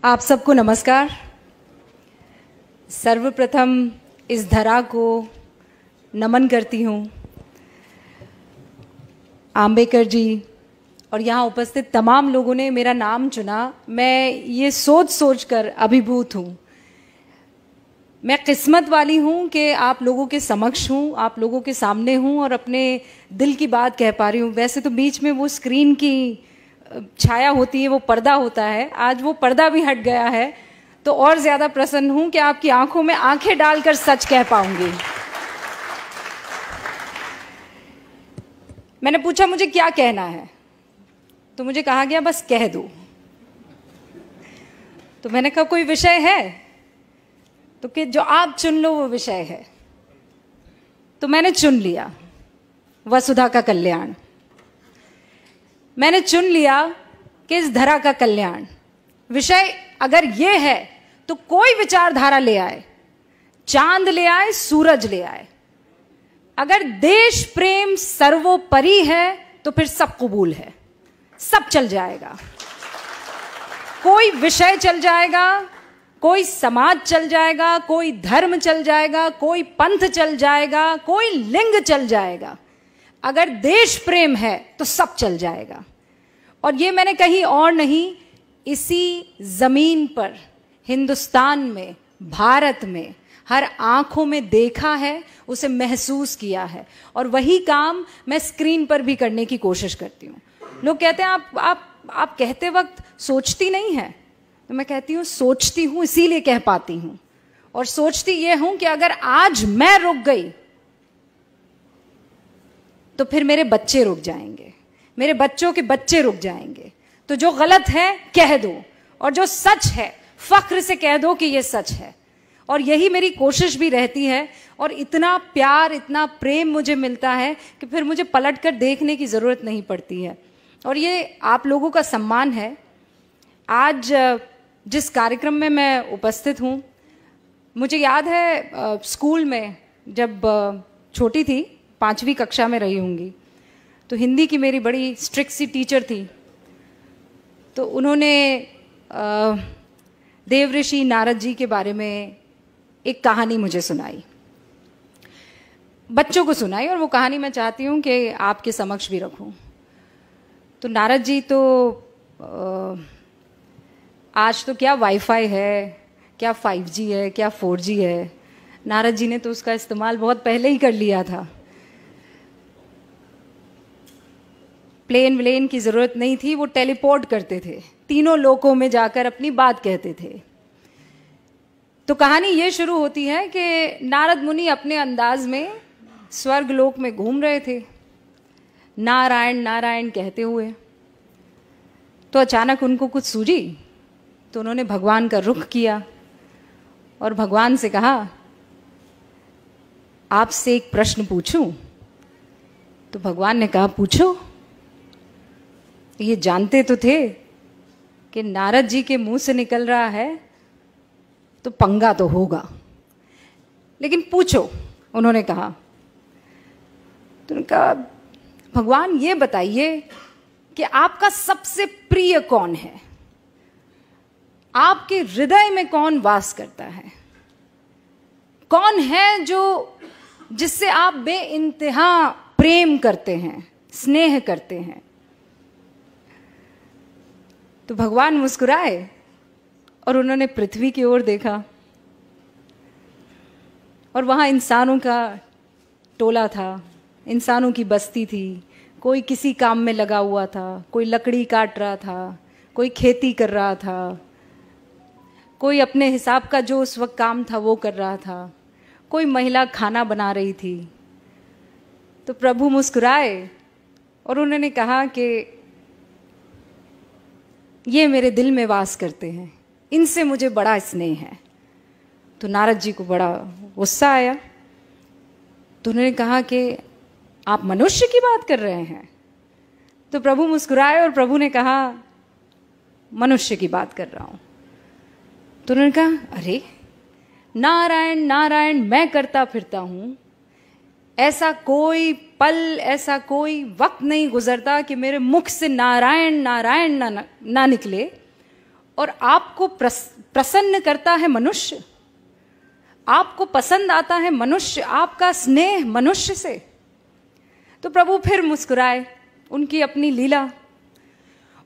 आप सबको नमस्कार। सर्वप्रथम इस धरा को नमन करती हूँ। आम्बेकर जी और यहाँ उपस्थित तमाम लोगों ने मेरा नाम चुना। मैं ये सोच सोच कर अभिभूत हूँ। मैं किस्मत वाली हूँ कि आप लोगों के समक्ष हूँ, आप लोगों के सामने हूँ और अपने दिल की बात कह पा रही हूँ। वैसे तो बीच में वो स्क्रीन की छाया होती है, वो पर्दा होता है, आज वो पर्दा भी हट गया है, तो और ज़्यादा प्रसन्न हूँ कि आपकी आंखों में आंखें डालकर सच कह पाऊंगी। मैंने पूछा मुझे क्या कहना है, तो मुझे कहा गया बस कह दो। तो मैंने कहा कोई विषय है, तो कि जो आप चुन लो वो विषय है। तो मैंने चुन लिया वसुधा का कल्याण। मैंने चुन लिया कि इस धरा का कल्याण विषय अगर ये है तो कोई विचारधारा ले आए, चांद ले आए, सूरज ले आए। अगर देश प्रेम सर्वोपरि है तो फिर सब कबूल है, सब चल जाएगा। कोई विषय चल जाएगा, कोई समाज चल जाएगा, कोई धर्म चल जाएगा, कोई पंथ चल जाएगा, कोई लिंग चल जाएगा। अगर देश प्रेम है तो सब चल जाएगा। और ये मैंने कहीं और नहीं, इसी जमीन पर, हिंदुस्तान में, भारत में हर आंखों में देखा है, उसे महसूस किया है। और वही काम मैं स्क्रीन पर भी करने की कोशिश करती हूँ। लोग कहते हैं आप कहते वक्त सोचती नहीं है, तो मैं कहती हूँ सोचती हूँ, इसीलिए कह पाती हूँ। और सोचती ये हूं कि अगर आज मैं रुक गई तो फिर मेरे बच्चे रुक जाएंगे, मेरे बच्चों के बच्चे रुक जाएंगे। तो जो गलत है कह दो, और जो सच है फख्र से कह दो कि ये सच है। और यही मेरी कोशिश भी रहती है। और इतना प्यार, इतना प्रेम मुझे मिलता है कि फिर मुझे पलट कर देखने की ज़रूरत नहीं पड़ती है। और ये आप लोगों का सम्मान है। आज जिस कार्यक्रम में मैं उपस्थित हूँ, मुझे याद है स्कूल में जब छोटी थी, 5वीं कक्षा में रही होंगी, तो हिंदी की मेरी बड़ी स्ट्रिक्ट सी टीचर थी। तो उन्होंने देवऋषि नारद जी के बारे में एक कहानी मुझे सुनाई, बच्चों को सुनाई, और वो कहानी मैं चाहती हूँ कि आपके समक्ष भी रखूँ। तो नारद जी तो आज तो क्या वाईफाई है, क्या 5G है, क्या 4G है। नारद जी ने तो उसका इस्तेमाल बहुत पहले ही कर लिया था। प्लेन व्लेन की ज़रूरत नहीं थी, वो टेलीपोर्ट करते थे, तीनों लोकों में जाकर अपनी बात कहते थे। तो कहानी ये शुरू होती है कि नारद मुनि अपने अंदाज में स्वर्ग लोक में घूम रहे थे, नारायण नारायण कहते हुए। तो अचानक उनको कुछ सूझी, तो उन्होंने भगवान का रुख किया और भगवान से कहा, आपसे एक प्रश्न पूछूं? तो भगवान ने कहा पूछो। ये जानते तो थे कि नारद जी के मुंह से निकल रहा है तो पंगा तो होगा, लेकिन पूछो, उन्होंने कहा। तो उन्होंने कहा, भगवान ये बताइए कि आपका सबसे प्रिय कौन है, आपके हृदय में कौन वास करता है, कौन है जो जिससे आप बेइंतहा प्रेम करते हैं, स्नेह करते हैं। तो भगवान मुस्कुराए और उन्होंने पृथ्वी की ओर देखा, और वहां इंसानों का टोला था, इंसानों की बस्ती थी। कोई किसी काम में लगा हुआ था, कोई लकड़ी काट रहा था, कोई खेती कर रहा था, कोई अपने हिसाब का जो उस वक्त काम था वो कर रहा था, कोई महिला खाना बना रही थी। तो प्रभु मुस्कुराए और उन्होंने कहा कि ये मेरे दिल में वास करते हैं, इनसे मुझे बड़ा स्नेह है। तो नारद जी को बड़ा गुस्सा आया। तो उन्होंने कहा कि आप मनुष्य की बात कर रहे हैं? तो प्रभु मुस्कुराए और प्रभु ने कहा, मनुष्य की बात कर रहा हूं। तो उन्होंने कहा, अरे नारायण नारायण मैं करता फिरता हूं, ऐसा कोई पल, ऐसा कोई वक्त नहीं गुजरता कि मेरे मुख से नारायण नारायण ना निकले। और आपको प्रसन्न करता है मनुष्य, आपको पसंद आता है मनुष्य, आपका स्नेह मनुष्य से। तो प्रभु फिर मुस्कुराए, उनकी अपनी लीला।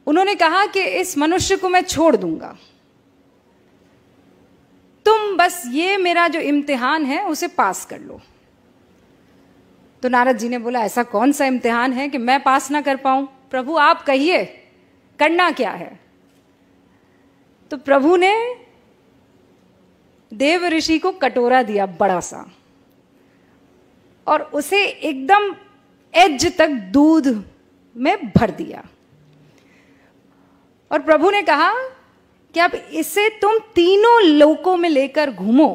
उन्होंने कहा कि इस मनुष्य को मैं छोड़ दूंगा, तुम बस ये मेरा जो इम्तिहान है उसे पास कर लो। तो नारद जी ने बोला, ऐसा कौन सा इम्तिहान है कि मैं पास ना कर पाऊं? प्रभु आप कहिए, करना क्या है? तो प्रभु ने देव ऋषि को कटोरा दिया बड़ा सा, और उसे एकदम एज तक दूध में भर दिया। और प्रभु ने कहा कि अब इसे तुम तीनों लोकों में लेकर घूमो,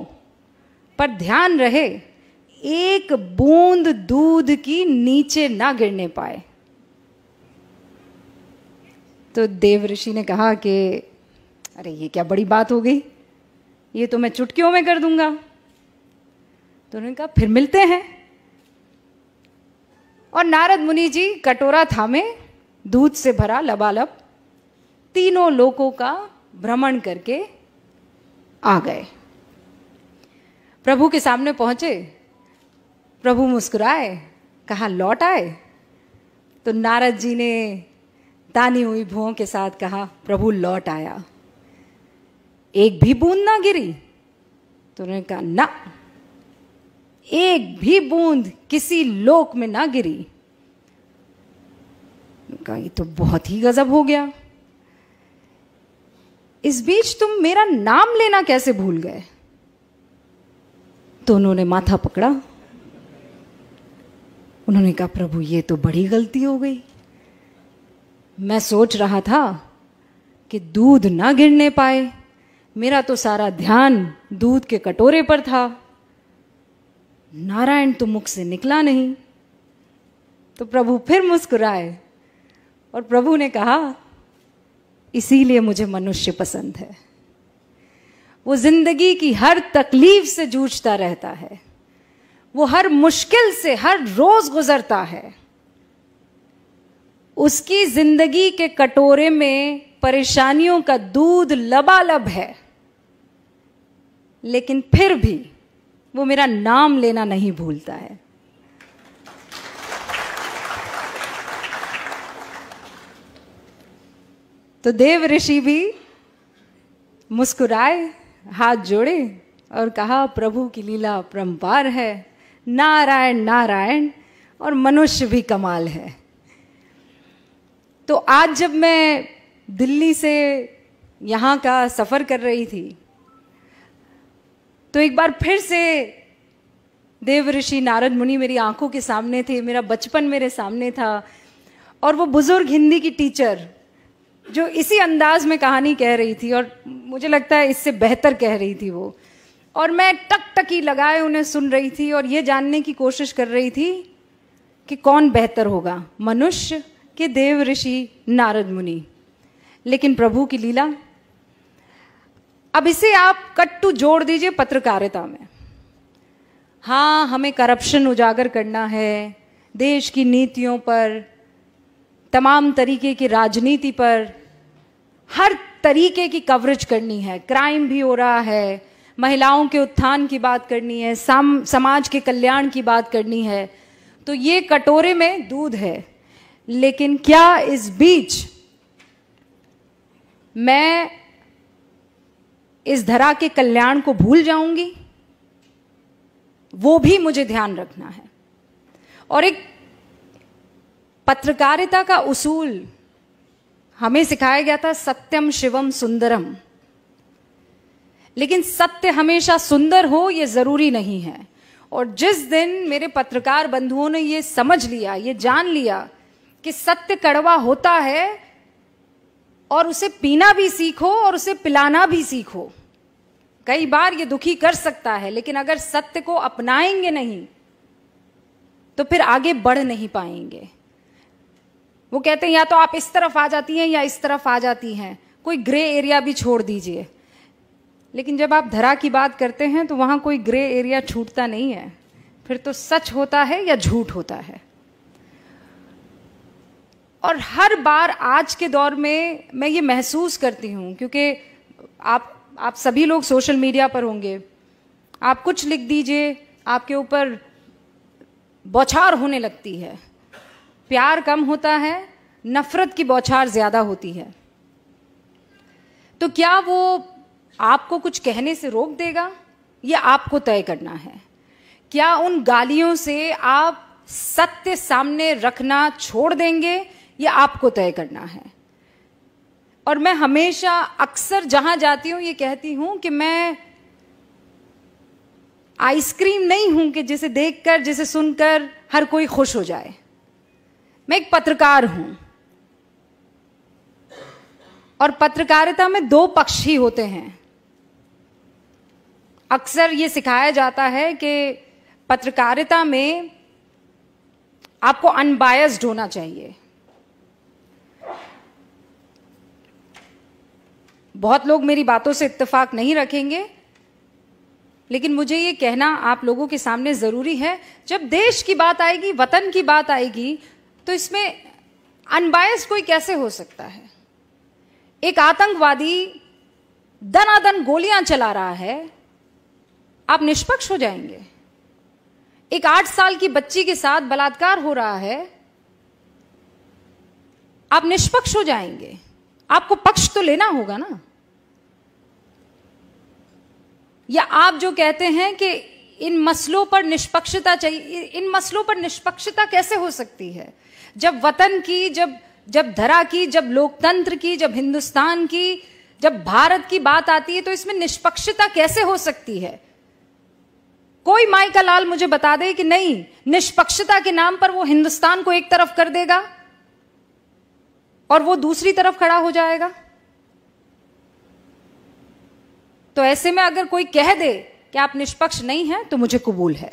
पर ध्यान रहे एक बूंद दूध की नीचे ना गिरने पाए। तो देव ऋषि ने कहा कि अरे ये क्या बड़ी बात हो गई, ये तो मैं चुटकियों में कर दूंगा। तो उन्होंने कहा फिर मिलते हैं। और नारद मुनि जी कटोरा थामे, दूध से भरा लबालब, तीनों लोकों का भ्रमण करके आ गए। प्रभु के सामने पहुंचे, प्रभु मुस्कुराए, कहा लौट आए? तो नारद जी ने तानी हुई भुओं के साथ कहा, प्रभु लौट आया, एक भी बूंद ना गिरी। तो उन्होंने कहा ना, एक भी बूंद किसी लोक में ना गिरी। कहा ये तो बहुत ही गजब हो गया, इस बीच तुम मेरा नाम लेना कैसे भूल गए? तो उन्होंने माथा पकड़ा, उन्होंने कहा प्रभु ये तो बड़ी गलती हो गई, मैं सोच रहा था कि दूध ना गिरने पाए, मेरा तो सारा ध्यान दूध के कटोरे पर था, नारायण तो मुख से निकला नहीं। तो प्रभु फिर मुस्कुराए और प्रभु ने कहा इसीलिए मुझे मनुष्य पसंद है। वो जिंदगी की हर तकलीफ से जूझता रहता है, वो हर मुश्किल से हर रोज गुजरता है, उसकी जिंदगी के कटोरे में परेशानियों का दूध लबालब है, लेकिन फिर भी वो मेरा नाम लेना नहीं भूलता है। तो देव ऋषि भी मुस्कुराए, हाथ जोड़े और कहा प्रभु की लीला परंपार है, नारायण नारायण, और मनुष्य भी कमाल है। तो आज जब मैं दिल्ली से यहाँ का सफ़र कर रही थी तो एक बार फिर से देव ऋषि नारद मुनि मेरी आंखों के सामने थे, मेरा बचपन मेरे सामने था, और वो बुजुर्ग हिंदी की टीचर जो इसी अंदाज में कहानी कह रही थी, और मुझे लगता है इससे बेहतर कह रही थी वो, और मैं टकटकी लगाए उन्हें सुन रही थी और ये जानने की कोशिश कर रही थी कि कौन बेहतर होगा, मनुष्य के देव ऋषि नारद मुनि। लेकिन प्रभु की लीला। अब इसे आप कट्टू जोड़ दीजिए पत्रकारिता में। हाँ, हमें करप्शन उजागर करना है, देश की नीतियों पर, तमाम तरीके की राजनीति पर हर तरीके की कवरेज करनी है, क्राइम भी हो रहा है, महिलाओं के उत्थान की बात करनी है, समाज के कल्याण की बात करनी है। तो ये कटोरे में दूध है, लेकिन क्या इस बीच मैं इस धरा के कल्याण को भूल जाऊंगी? वो भी मुझे ध्यान रखना है। और एक पत्रकारिता का उसूल हमें सिखाया गया था, सत्यम शिवम सुंदरम। लेकिन सत्य हमेशा सुंदर हो ये जरूरी नहीं है। और जिस दिन मेरे पत्रकार बंधुओं ने ये समझ लिया, ये जान लिया कि सत्य कड़वा होता है और उसे पीना भी सीखो और उसे पिलाना भी सीखो। कई बार ये दुखी कर सकता है, लेकिन अगर सत्य को अपनाएंगे नहीं तो फिर आगे बढ़ नहीं पाएंगे। वो कहते हैं या तो आप इस तरफ आ जाती हैं या इस तरफ आ जाती हैं, कोई ग्रे एरिया भी छोड़ दीजिए। लेकिन जब आप धरा की बात करते हैं तो वहां कोई ग्रे एरिया छूटता नहीं है, फिर तो सच होता है या झूठ होता है। और हर बार आज के दौर में मैं ये महसूस करती हूँ, क्योंकि आप सभी लोग सोशल मीडिया पर होंगे, आप कुछ लिख दीजिए, आपके ऊपर बौछार होने लगती है। प्यार कम होता है, नफरत की बौछार ज्यादा होती है। तो क्या वो आपको कुछ कहने से रोक देगा? ये आपको तय करना है। क्या उन गालियों से आप सत्य सामने रखना छोड़ देंगे? ये आपको तय करना है। और मैं हमेशा अक्सर जहां जाती हूं ये कहती हूं कि मैं आइसक्रीम नहीं हूं कि जिसे देखकर, जिसे सुनकर हर कोई खुश हो जाए। मैं एक पत्रकार हूं और पत्रकारिता में दो पक्ष ही होते हैं। अक्सर ये सिखाया जाता है कि पत्रकारिता में आपको अनबायस्ड होना चाहिए। बहुत लोग मेरी बातों से इत्तेफाक नहीं रखेंगे, लेकिन मुझे ये कहना आप लोगों के सामने जरूरी है। जब देश की बात आएगी, वतन की बात आएगी, तो इसमें अनबायस्ड कोई कैसे हो सकता है? एक आतंकवादी दनादन गोलियां चला रहा है, आप निष्पक्ष हो जाएंगे? एक 8 साल की बच्ची के साथ बलात्कार हो रहा है, आप निष्पक्ष हो जाएंगे? आपको पक्ष तो लेना होगा ना। या आप जो कहते हैं कि इन मसलों पर निष्पक्षता चाहिए, इन मसलों पर निष्पक्षता कैसे हो सकती है? जब वतन की, जब धरा की, जब लोकतंत्र की, जब हिंदुस्तान की, जब भारत की बात आती है, तो इसमें निष्पक्षता कैसे हो सकती है? कोई माई का लाल मुझे बता दे कि नहीं, निष्पक्षता के नाम पर वो हिंदुस्तान को एक तरफ कर देगा और वो दूसरी तरफ खड़ा हो जाएगा। तो ऐसे में अगर कोई कह दे कि आप निष्पक्ष नहीं हैं, तो मुझे कबूल है।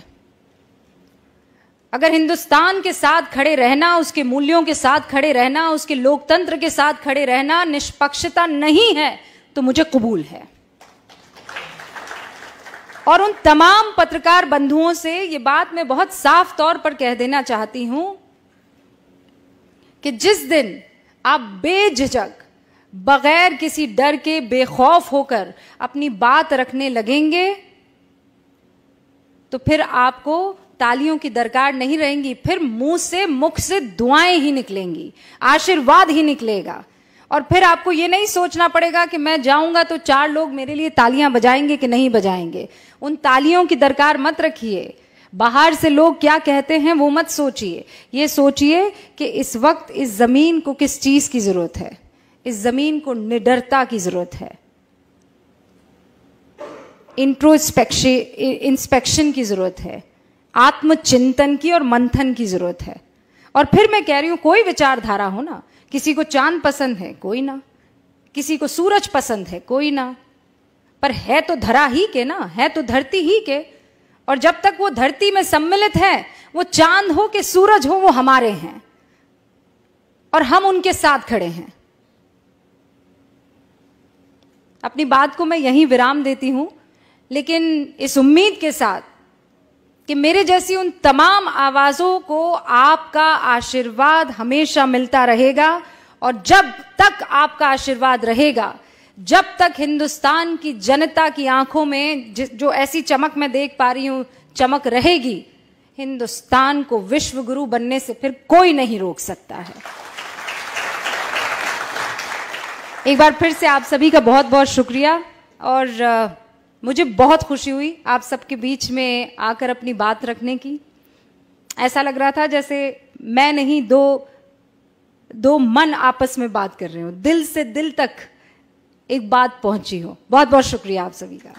अगर हिंदुस्तान के साथ खड़े रहना, उसके मूल्यों के साथ खड़े रहना, उसके लोकतंत्र के साथ खड़े रहना निष्पक्षता नहीं है, तो मुझे कबूल है। और उन तमाम पत्रकार बंधुओं से ये बात मैं बहुत साफ तौर पर कह देना चाहती हूं कि जिस दिन आप बेझिझक, बगैर किसी डर के, बेखौफ होकर अपनी बात रखने लगेंगे, तो फिर आपको तालियों की दरकार नहीं रहेंगी। फिर मुख से दुआएं ही निकलेंगी, आशीर्वाद ही निकलेगा। और फिर आपको ये नहीं सोचना पड़ेगा कि मैं जाऊंगा तो 4 लोग मेरे लिए तालियां बजाएंगे कि नहीं बजाएंगे। उन तालियों की दरकार मत रखिए। बाहर से लोग क्या कहते हैं वो मत सोचिए। ये सोचिए कि इस वक्त इस जमीन को किस चीज की जरूरत है। इस जमीन को निडरता की जरूरत है, इंस्पेक्शन की जरूरत है, आत्मचिंतन की और मंथन की जरूरत है। और फिर मैं कह रही हूं, कोई विचारधारा हो ना, किसी को चांद पसंद है, कोई ना, किसी को सूरज पसंद है, कोई ना, पर है तो धरा ही के ना, है तो धरती ही के। और जब तक वो धरती में सम्मिलित है, वो चांद हो कि सूरज हो, वो हमारे हैं और हम उनके साथ खड़े हैं। अपनी बात को मैं यहीं विराम देती हूं, लेकिन इस उम्मीद के साथ कि मेरे जैसी उन तमाम आवाजों को आपका आशीर्वाद हमेशा मिलता रहेगा। और जब तक आपका आशीर्वाद रहेगा, जब तक हिंदुस्तान की जनता की आंखों में जो ऐसी चमक मैं देख पा रही हूं, चमक रहेगी, हिंदुस्तान को विश्व गुरु बनने से फिर कोई नहीं रोक सकता है। एक बार फिर से आप सभी का बहुत बहुत शुक्रिया। और मुझे बहुत खुशी हुई आप सबके बीच में आकर अपनी बात रखने की। ऐसा लग रहा था जैसे मैं नहीं, दो मन आपस में बात कर रहे हो, दिल से दिल तक एक बात पहुंची हो। बहुत बहुत शुक्रिया आप सभी का।